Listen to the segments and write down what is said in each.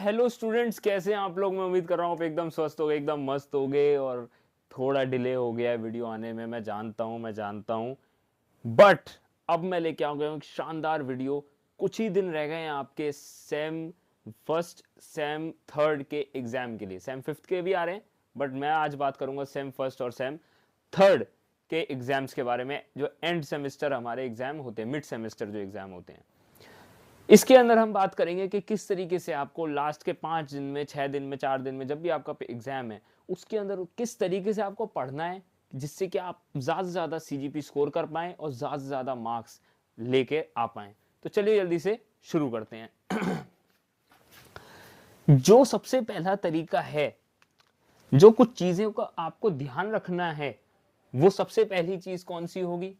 Hello students, कैसे हैं आप लोग। मैं उम्मीद कर रहा हूँ आप एकदम स्वस्थ हो गए, एकदम मस्त हो गए। और थोड़ा डिले हो गया है वीडियो आने में, मैं जानता हूँ। बट अब मैं लेके आ गया हूँ एक शानदार वीडियो। कुछ ही दिन रह गए हैं आपके सेम फर्स्ट सेम थर्ड के एग्जाम के लिए। सेम फिफ्थ के भी आ रहे हैं, बट मैं आज बात करूंगा सेम फर्स्ट और सेम थर्ड के एग्जाम्स के बारे में, जो एंड सेमेस्टर हमारे एग्जाम होते हैं, मिड सेमेस्टर जो एग्जाम होते हैं। इसके अंदर हम बात करेंगे कि किस तरीके से आपको लास्ट के 5 दिन में, 6 दिन में, 4 दिन में, जब भी आपका एग्जाम है, उसके अंदर किस तरीके से आपको पढ़ना है, जिससे कि आप ज्यादा से ज्यादा सीजीपी स्कोर कर पाए और ज्यादा से ज्यादा मार्क्स लेके आ पाए। तो चलिए जल्दी से शुरू करते हैं। जो सबसे पहला तरीका है, जो कुछ चीजों का आपको ध्यान रखना है, वो सबसे पहली चीज कौन सी होगी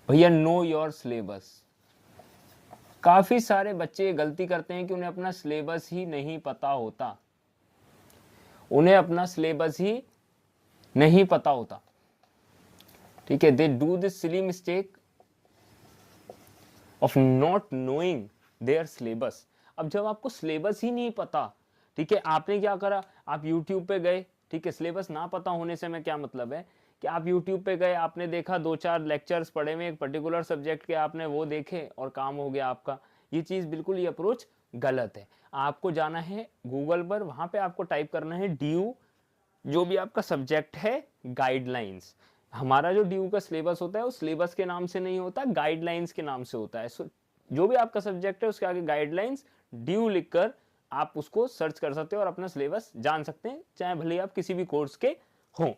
भैया? Know your syllabus. काफी सारे बच्चे गलती करते हैं कि उन्हें अपना सिलेबस ही नहीं पता होता। उन्हें अपना सिलेबस ही नहीं पता होता, ठीक है। They do this silly mistake of not knowing there syllabus. अब जब आपको सिलेबस ही नहीं पता, ठीक है, आपने क्या करा, आप यूट्यूब पे गए, ठीक है। सिलेबस ना पता होने से मैं क्या मतलब है कि आप यूट्यूब पे गए, आपने देखा 2-4 लेक्चर्स पढ़े में एक पर्टिकुलर सब्जेक्ट के, आपने वो देखे और काम हो गया आपका। ये चीज बिल्कुल, ये अप्रोच गलत है। आपको जाना है गूगल पर, वहां पे आपको टाइप करना है ड्यू, जो भी आपका सब्जेक्ट है, गाइडलाइंस। हमारा जो ड्यू का सिलेबस होता है वो सिलेबस के नाम से नहीं होता, गाइडलाइंस के नाम से होता है। जो भी आपका सब्जेक्ट है उसके आगे गाइडलाइंस ड्यू लिखकर आप उसको सर्च कर सकते हो और अपना सिलेबस जान सकते हैं, चाहे भले आप किसी भी कोर्स के हों।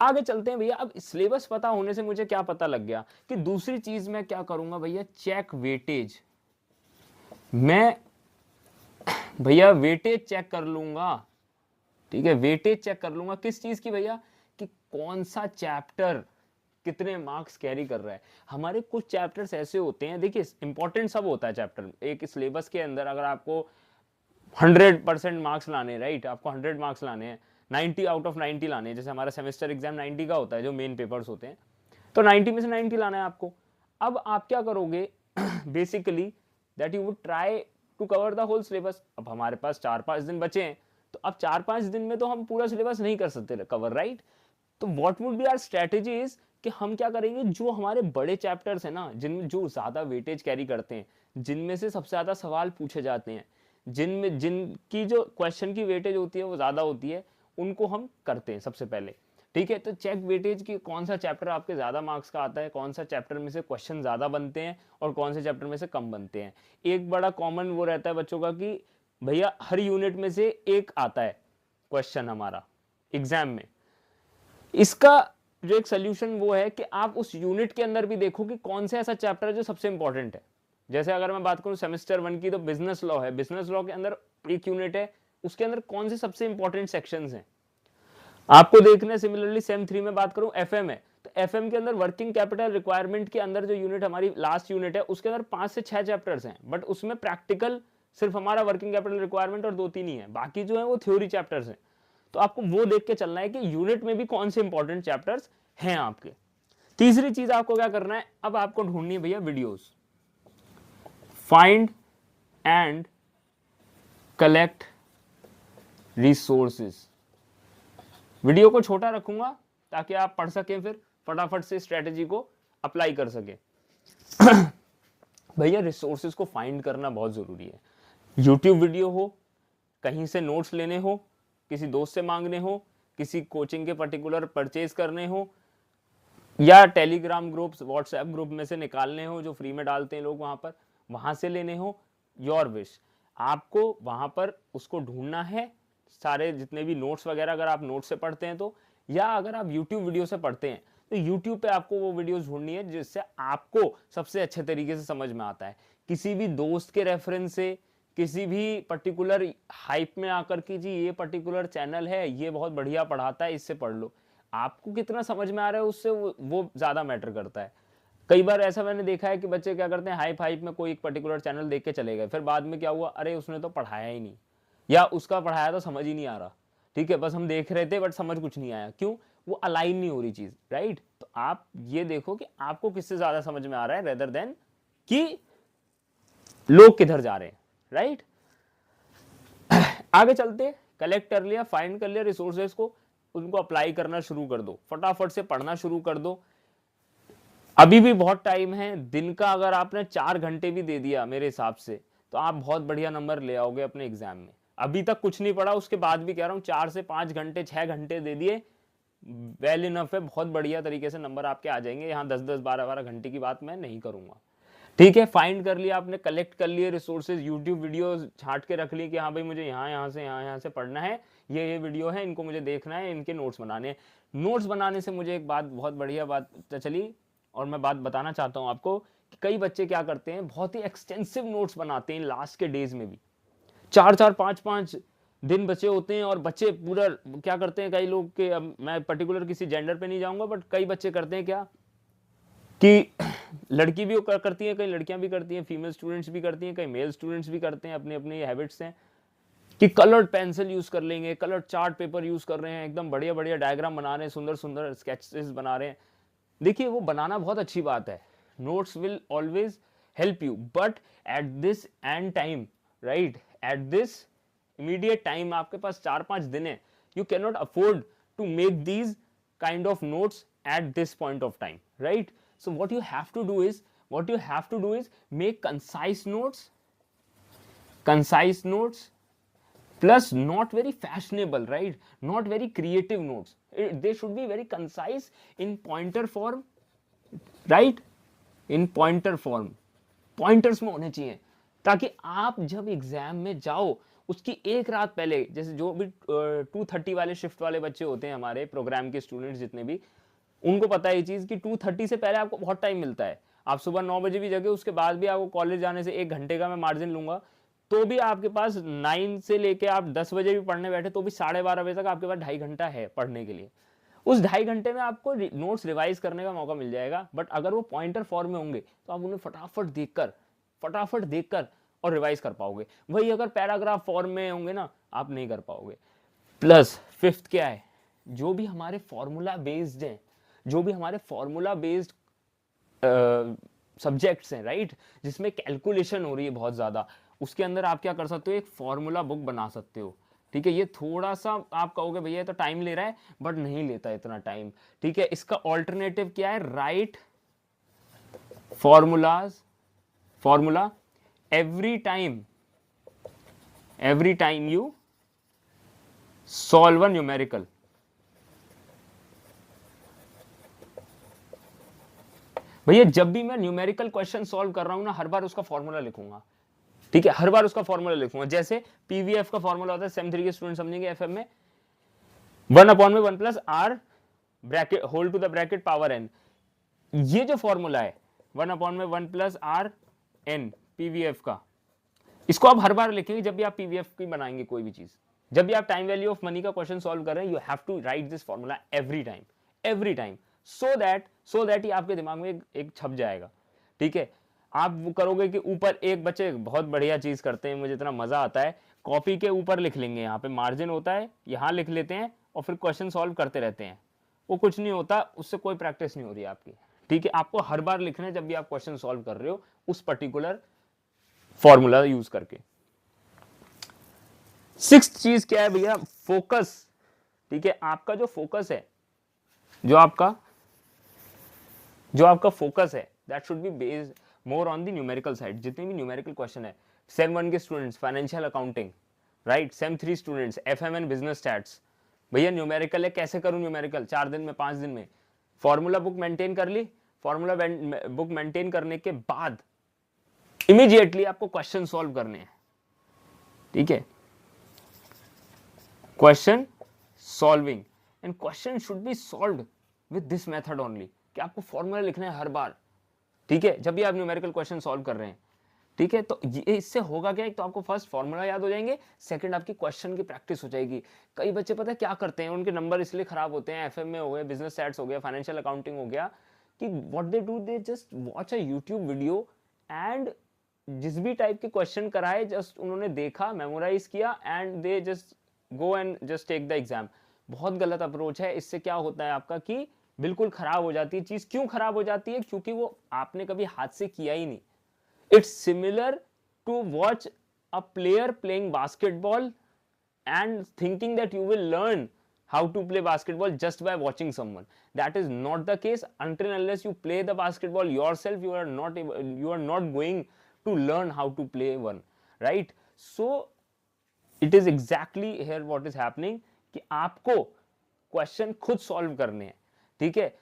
आगे चलते हैं भैया। अब सिलेबस पता होने से मुझे क्या पता लग गया कि दूसरी चीज मैं क्या करूंगा भैया, चेक वेटेज। मैं भैया वेटेज चेक कर लूंगा, ठीक है। वेटेज चेक कर लूंगा किस चीज की भैया? कि कौन सा चैप्टर कितने मार्क्स कैरी कर रहा है। हमारे कुछ चैप्टर्स ऐसे होते हैं, देखिए इंपॉर्टेंट सब होता है चैप्टर एक सिलेबस के अंदर। अगर आपको 100% मार्क्स लाने, राइट, आपको 100 मार्क्स लाने हैं, 90 आउट ऑफ 90 लाने हैं, जैसे हमारा सेमेस्टर एग्जाम 90 का होता है जो मेन पेपर्स होते हैं, तो 90 में से 90 लाना है आपको। अब आप क्या करोगे basically that you would try to cover the whole syllabus. अब हमारे पास 4-5 दिन बचे हैं, तो अब 4-5 दिन में तो हम पूरा सिलेबस नहीं कर सकते कवर, राइट। तो what would be our strategy is कि हम क्या करेंगे, जो हमारे बड़े चैप्टर्स हैं ना, जिनमें जो ज्यादा वेटेज कैरी करते हैं, जिनमें से सबसे ज्यादा सवाल पूछे जाते हैं, जिनमें जिनकी जो क्वेश्चन की वेटेज होती है वो ज्यादा होती है, उनको हम करते हैं सबसे पहले, ठीक है। तो चेक वेटेज की कौन सा चैप्टर आपके ज्यादा मार्क्स का आता है, कौन सा चैप्टर में से क्वेश्चन ज्यादा बनते हैं और कौन से चैप्टर में से कम बनते हैं। एक बड़ा कॉमन वो रहता है बच्चों का कि भैया हर यूनिट में से एक आता है क्वेश्चन हमारा एग्जाम में। इसका जो एक सोल्यूशन वो है कि आप उस यूनिट के अंदर भी देखो कि कौन सा ऐसा चैप्टर है जो सबसे इंपॉर्टेंट है। जैसे अगर मैं बात करूं सेमेस्टर 1 की, तो बिजनेस लॉ है, बिजनेस लॉ के अंदर एक यूनिट है, उसके अंदर कौन से सबसे इंपॉर्टेंट सेक्शंस हैं आपको देखना। सिमिलरली सेम 3 में बात करूं, एफएम है, तो एफएम के अंदर वर्किंग कैपिटल रिक्वायरमेंट के अंदर जो यूनिट हमारी लास्ट यूनिट है, उसके अंदर 5 से 6 चैप्टर्स हैं, बट उसमें प्रैक्टिकल सिर्फ हमारा वर्किंग कैपिटल रिक्वायरमेंट और 2-3 ही है, बाकी जो है वो थ्योरी चैप्टर्स हैं। तो आपको वो देख के चलना है कि यूनिट में भी कौन से इंपॉर्टेंट चैप्टर्स हैं आपके। तीसरी चीज आपको क्या करना है, अब आपको ढूंढनी है भैया videos. Find and collect resources. Video को छोटा रखूंगा ताकि आप पढ़ सकें, फिर फटाफट से स्ट्रेटेजी को अप्लाई कर सकें। भैया रिसोर्सेज को फाइंड करना बहुत जरूरी है। यूट्यूब वीडियो हो, कहीं से नोट्स लेने हो, किसी दोस्त से मांगने हो, किसी कोचिंग के पर्टिकुलर परचेज करने हो, या टेलीग्राम ग्रुप्स, व्हाट्सएप ग्रुप में से निकालने हो जो फ्री में डालते हैं लोग, वहां से लेने हो, योर विश। आपको वहां पर उसको ढूंढना है, सारे जितने भी नोट्स वगैरह, अगर आप नोट्स से पढ़ते हैं तो, या अगर आप यूट्यूब वीडियो से पढ़ते हैं तो यूट्यूब पे आपको वो वीडियोस ढूंढनी है जिससे आपको सबसे अच्छे तरीके से समझ में आता है। किसी भी दोस्त के रेफरेंस से, किसी भी पर्टिकुलर हाइप में आकर कि जी ये पर्टिकुलर चैनल है, ये बहुत बढ़िया पढ़ाता है, इससे पढ़ लो, आपको कितना समझ में आ रहा है उससे वो ज्यादा मैटर करता है। कई बार ऐसा मैंने देखा है कि बच्चे क्या करते हैं, हाइप हाइप में कोई एक पर्टिकुलर चैनल देख के चले गए, फिर बाद में क्या हुआ, अरे उसने तो पढ़ाया ही नहीं, या उसका पढ़ाया तो समझ ही नहीं आ रहा, ठीक है, बस हम देख रहे थे बट समझ कुछ नहीं आया। क्यों? वो अलाइन नहीं हो रही चीज, राइट। तो आप ये देखो कि आपको किससे ज्यादा समझ में आ रहा है, रेदर देन कि लोग किधर जा रहे हैं, राइट। आगे चलते, कलेक्ट कर लिया, फाइंड कर लिया रिसोर्सेज को, उनको अप्लाई करना शुरू कर दो, फटाफट से पढ़ना शुरू कर दो। अभी भी बहुत टाइम है, दिन का अगर आपने 4 घंटे भी दे दिया मेरे हिसाब से तो आप बहुत बढ़िया नंबर ले आओगे अपने एग्जाम में। अभी तक कुछ नहीं पढ़ा, उसके बाद भी कह रहा हूँ 4 से 5 घंटे 6 घंटे दे दिए, वेल इनफ है, बहुत बढ़िया तरीके से नंबर आपके आ जाएंगे। यहाँ 10-10 12-12 घंटे की बात मैं नहीं करूंगा। ठीक है, फाइंड कर लिया आपने, कलेक्ट कर लिए रिसोर्सेज, यूट्यूब वीडियो छाट के रख ली कि हाँ भाई मुझे यहाँ से पढ़ना है, ये वीडियो है, इनको मुझे देखना है, इनके नोट्स बनाने हैं। नोट्स बनाने से मुझे एक बात, बहुत बढ़िया बात चली और मैं बात बताना चाहता हूँ आपको कि कई बच्चे क्या करते हैं, बहुत ही एक्सटेंसिव नोट्स बनाते हैं लास्ट के डेज में भी, 4-4 5-5 दिन बचे होते हैं और बच्चे पूरा क्या करते हैं, कई लोग के, अब मैं पर्टिकुलर किसी जेंडर पे नहीं जाऊंगा, बट कई बच्चे करते हैं क्या कि लड़की भी करती है, कई लड़कियां भी करती हैं, फीमेल स्टूडेंट्स भी करती हैं, कई मेल स्टूडेंट्स भी करते हैं, अपनी अपनी हैबिट्स हैं कि कलर्ड पेंसिल यूज कर लेंगे, कलर्ड चार्ट पेपर यूज कर रहे हैं, एकदम बढ़िया बढ़िया डायग्राम बना रहे हैं, सुंदर सुंदर स्केचेस बना रहे हैं। देखिए वो बनाना बहुत अच्छी बात है, notes will always help you, but at this end time, right, at this immediate time, आपके पास 4-5 दिन है, you can not afford to make these kind of notes at this point of time, right? So what you have to do is make concise notes plus not very fashionable, right, not very creative notes. They should be very concise in pointer form, right, in pointer form, pointers में होने चाहिए, ताकि आप जब exam में जाओ उसकी एक रात पहले, जैसे जो भी 2:30 वाले शिफ्ट वाले बच्चे होते हैं हमारे प्रोग्राम के स्टूडेंट्स जितने भी, उनको पता है ये चीज कि 2:30 से पहले आपको बहुत टाइम मिलता है। आप सुबह 9 बजे भी जगे, उसके बाद भी आपको कॉलेज जाने से 1 घंटे का मैं मार्जिन लूंगा, तो भी आपके पास 9 से लेके आप 10 बजे भी पढ़ने बैठे तो भी 12:30 बजे तक आपके पास 2.5 घंटा है पढ़ने के लिए। उस 2.5 घंटे में आपको नोट्स रिवाइज करने का मौका मिल जाएगा, बट अगर वो पॉइंटर फॉर्म में होंगे तो आप उन्हें फटाफट देखकर और रिवाइज कर पाओगे। वही अगर पैराग्राफ फॉर्म में होंगे ना, आप नहीं कर पाओगे। प्लस फिफ्थ क्या है, जो भी हमारे फॉर्मूला बेस्ड हैं, जो भी हमारे फॉर्मूला बेस्ड सब्जेक्ट्स हैं, राइट, जिसमें कैलकुलेशन हो रही है बहुत ज्यादा, उसके अंदर आप क्या कर सकते हो, एक फॉर्मूला बुक बना सकते हो। ठीक है, ये थोड़ा सा आप कहोगे भैया तो टाइम ले रहा है, बट नहीं लेता इतना टाइम। ठीक है, इसका ऑल्टरनेटिव क्या है, right formula every time you solve a numerical। भैया जब भी मैं न्यूमेरिकल क्वेश्चन सॉल्व कर रहा हूं ना, हर बार उसका फॉर्मूला लिखूंगा। ठीक है, हर बार उसका फॉर्मूला लिखूंगा। जैसे पीवीएफ का फॉर्मूला होता है, सेम 3 के स्टूडेंट समझेंगे, एफएम में 1/1 plus R bracket whole to the bracket power N. ये जो फॉर्मूला है 1/1 प्लस आर एन पीवीएफ का, इसको आप हर बार लिखेंगे जब भी आप पीवीएफ की बनाएंगे कोई भी चीज। जब भी आप टाइम वैल्यू ऑफ मनी का क्वेश्चन सॉल्व कर रहे हैं, you have to write this formula every time, so that ही आपके दिमाग में एक छप जाएगा। ठीक है, आप वो करोगे कि ऊपर एक बच्चे बहुत बढ़िया चीज करते हैं, मुझे इतना मजा आता है, कॉपी के ऊपर लिख लेंगे, यहाँ पे मार्जिन होता है, यहाँ लिख लेते हैं और फिर क्वेश्चन सॉल्व करते रहते हैं। वो कुछ नहीं होता, उससे कोई प्रैक्टिस नहीं हो रही आपकी। ठीक है, आपको हर बार लिखना है जब भी आप क्वेश्चन सॉल्व कर रहे हो उस पर्टिकुलर फॉर्मूला यूज करके। 6th चीज क्या है भैया, फोकस। ठीक है, आपका जो फोकस है, जो आपका फोकस है, that should be based more on the numerical side. जितने भी न्यूमेरिकल क्वेश्चन है, सेम 1 के students financial accounting, right, same 3 students FM and business stats, भैया न्यूमेरिकल है, कैसे करूं न्यूमेरिकल 4 दिन में 5 दिन में, फॉर्मूला बुक मेंटेन कर ली, फॉर्मूला बुक मेंटेन करने के बाद इमीडिएटली आपको क्वेश्चन सॉल्व करने हैं। ठीक है, question solving, and question should be solved with this method only, कि आपको फॉर्मूला लिखना है हर बार। ठीक है, जब भी आप न्यूमेरिकल क्वेश्चन सॉल्व कर रहे हैं। ठीक है, तो ये इससे होगा क्या, एक तो आपको फर्स्ट फॉर्मूला याद हो जाएंगे, सेकंड आपकी क्वेश्चन की प्रैक्टिस हो जाएगी। कई बच्चे पता है क्या करते हैं, उनके नंबर इसलिए खराब होते हैं, एफएम में हो गए, बिजनेस स्टैट्स हो गया, फाइनेंशियल अकाउंटिंग हो गया, कि what they do, they just watch a YouTube video and जिस भी टाइप के क्वेश्चन कराए जस्ट उन्होंने देखा, मेमोराइज किया and they just go and just take the exam. बहुत गलत अप्रोच है। इससे क्या होता है आपका कि बिल्कुल खराब हो जाती है चीज। क्यों खराब हो जाती है, क्योंकि वो आपने कभी हाथ से किया ही नहीं। It's similar to watch a player playing basketball and thinking that you will learn how to play basketball just by watching someone. That is not the case. Until unless you play the basketball yourself, you are not going to learn how to play one, right? So it is exactly here what is happening कि आपको question खुद solve करने हैं, ठीक है?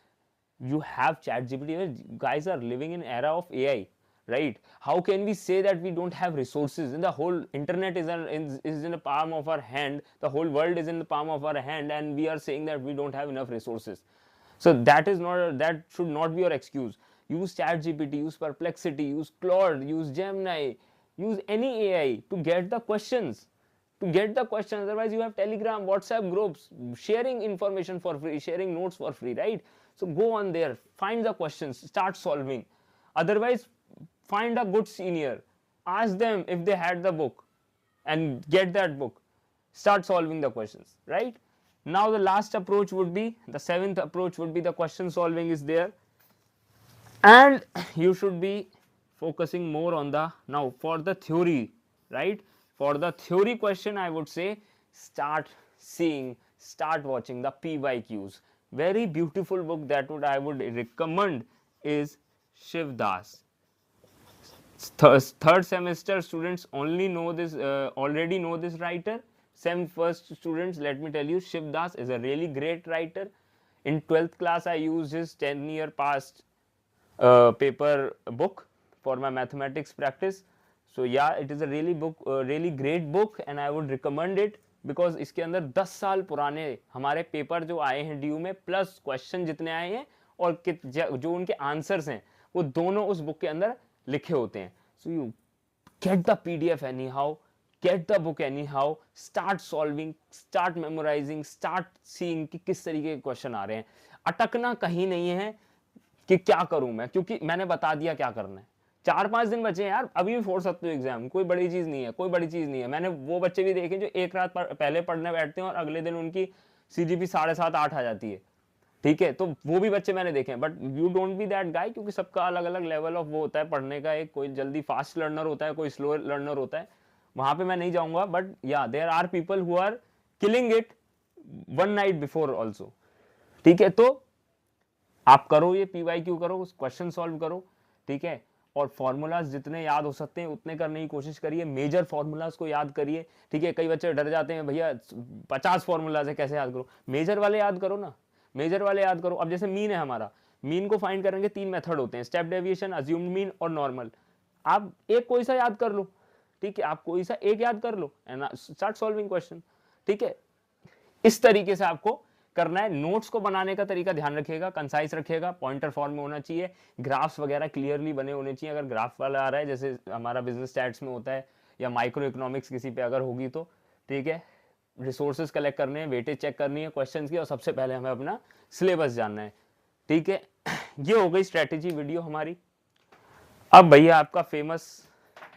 You have ChatGPT. Guys are living in era of AI, right? How can we say that we don't have resources? And the whole internet is in the palm of our hand. The whole world is in the palm of our hand, and we are saying that we don't have enough resources. So that should not be your excuse. Use ChatGPT, use Perplexity, use Claude, use Gemini, use any AI to get the questions. Otherwise you have Telegram, WhatsApp groups, sharing information for free, sharing notes for free, right? So go on there, find the questions, start solving. Otherwise, find a good senior, ask them if they had the book and get that book, start solving the questions, right? Now the last approach would be, the seventh approach would be the question solving is there, and you should be focusing more on the, now for the theory, right? For the theory question, I would say start watching the PYQs. Very beautiful book that I would recommend is Shiv Das. Third semester students only know this, already know this writer. First students, let me tell you, Shiv Das is a really great writer. In 12th class, I used his 10-year past paper book for my mathematics practice. So yeah, it is a really great book and I would recommend it because इसके अंदर 10 साल पुराने हमारे paper जो आए हैं due में plus question जितने आए हैं और जो उनके आंसर्स हैं वो दोनों उस बुक के अंदर लिखे होते हैं. So you get the PDF anyhow, get the book anyhow, start solving, start memorizing, start seeing कि किस तरीके के क्वेश्चन आ रहे हैं. अटकना कहीं नहीं है कि क्या करूं मैं, क्योंकि मैंने बता दिया क्या करना है. 4-5 दिन बचे हैं यार, अभी भी फोड़ सकते हो एग्जाम, कोई बड़ी चीज नहीं है. मैंने वो बच्चे भी देखे जो एक रात पहले पढ़ने बैठते हैं और अगले दिन उनकी CGP 7.5-8 आ जाती है, ठीक है? तो वो भी बच्चे मैंने देखे हैं. But you don't be that guy, क्योंकि सबका अलग अलग लेवल ऑफ वो होता है पढ़ने का. एक कोई जल्दी फास्ट लर्नर होता है, कोई स्लो लर्नर होता है, वहां पे मैं नहीं जाऊंगा. But yeah there are people who are killing it one night before also, ठीक है? तो आप करो ये PYQ करो, क्वेश्चन सॉल्व करो, ठीक है? और फॉर्मूलाज जितने याद हो सकते हैं उतने करने की कोशिश करिए. मेजर फॉर्मूलाज को याद करिए, ठीक है? कई बच्चे डर जाते हैं, भैया 50 फॉर्मूलाज है कैसे याद करो. मेजर वाले याद करो ना, मेजर वाले याद करो. अब जैसे मीन है हमारा, मीन को फाइंड करेंगे 3 मेथड होते हैं, स्टेप डेविएशन, अज्यूम्ड मीन और नॉर्मल. आप एक कोई सा याद कर लो, ठीक है? आप कोई सा एक याद कर लो एंड स्टार्ट सॉल्विंग क्वेश्चन, ठीक है? इस तरीके से आपको करना है. नोट्स को बनाने का तरीका ध्यान रखिएगा, कंसाइज रखिएगा, पॉइंटर फॉर्म में होना चाहिए, ग्राफ्स वगैरह क्लियरली बने होने चाहिए. अगर ग्राफ वाला आ रहा है जैसे हमारा बिजनेस स्टैट्स में होता है या माइक्रो इकोनॉमिक्स किसी पे अगर होगी तो, ठीक है? रिसोर्सेज कलेक्ट करने हैं, वेटेज चेक करनी है क्वेश्चंस की, और सबसे पहले हमें अपना सिलेबस जानना है, ठीक है? ये हो गई स्ट्रेटेजी वीडियो हमारी. अब भैया आपका फेमस,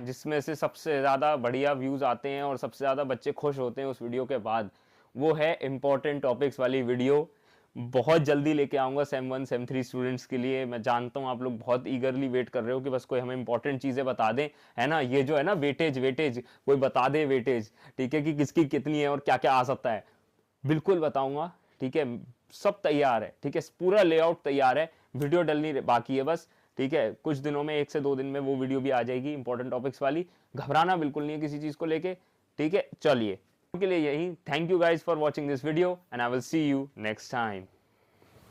जिसमें से सबसे ज्यादा बढ़िया व्यूज आते हैं और सबसे ज्यादा बच्चे खुश होते हैं उस वीडियो के बाद, वो है इंपॉर्टेंट टॉपिक्स वाली वीडियो. बहुत जल्दी लेके आऊंगा सेम 1 सेम 3 स्टूडेंट्स के लिए. मैं जानता हूं आप लोग बहुत ईगरली वेट कर रहे हो कि बस कोई हमें इंपॉर्टेंट चीजें बता दें, है ना? ये जो है ना वेटेज कोई बता दे वेटेज, ठीक है? कि किसकी कितनी है और क्या क्या आ सकता है. बिल्कुल बताऊंगा, ठीक है? सब तैयार है, ठीक है? पूरा लेआउट तैयार है, वीडियो डलनी बाकी है बस, ठीक है? कुछ दिनों में 1 से 2 दिन में वो वीडियो भी आ जाएगी इंपॉर्टेंट टॉपिक्स वाली. घबराना बिल्कुल नहीं है किसी चीज को लेके, ठीक है? चलिए के लिए यही. Thank you guys for watching this video and I will see you next time.